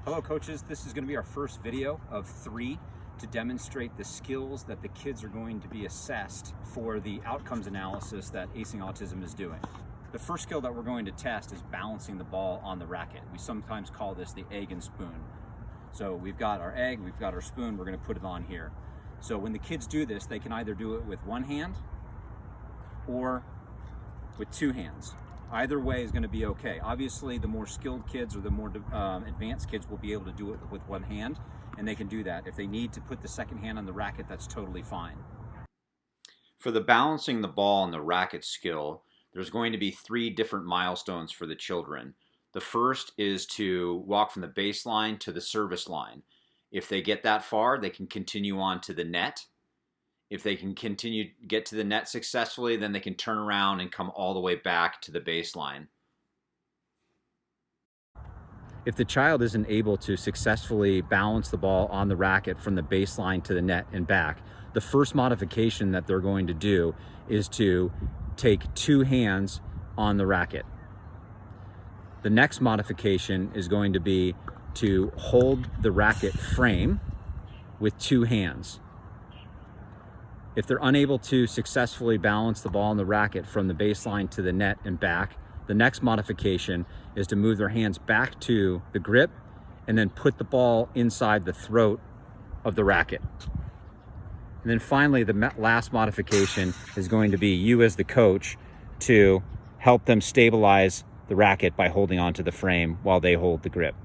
Hello coaches, this is going to be our first video of 3 to demonstrate the skills that the kids are going to be assessed for the outcomes analysis that Acing Autism is doing. The first skill that we're going to test is balancing the ball on the racket. We sometimes call this the egg and spoon. So we've got our egg, we've got our spoon, we're going to put it on here. So when the kids do this, they can either do it with one hand or with 2 hands. Either way is going to be okay. Obviously, the more skilled kids or the more advanced kids will be able to do it with one hand, and they can do that. If they need to put the second hand on the racket, that's totally fine. For the balancing the ball on the racket skill, there's going to be 3 different milestones for the children. The first is to walk from the baseline to the service line. If they get that far, they can continue on to the net. If they can get to the net successfully, then they can turn around and come all the way back to the baseline. If the child isn't able to successfully balance the ball on the racket from the baseline to the net and back, the first modification that they're going to do is to take 2 hands on the racket. The next modification is going to be to hold the racket frame with 2 hands. If they're unable to successfully balance the ball on the racket from the baseline to the net and back, the next modification is to move their hands back to the grip and then put the ball inside the throat of the racket. And then finally, the last modification is going to be you as the coach to help them stabilize the racket by holding onto the frame while they hold the grip.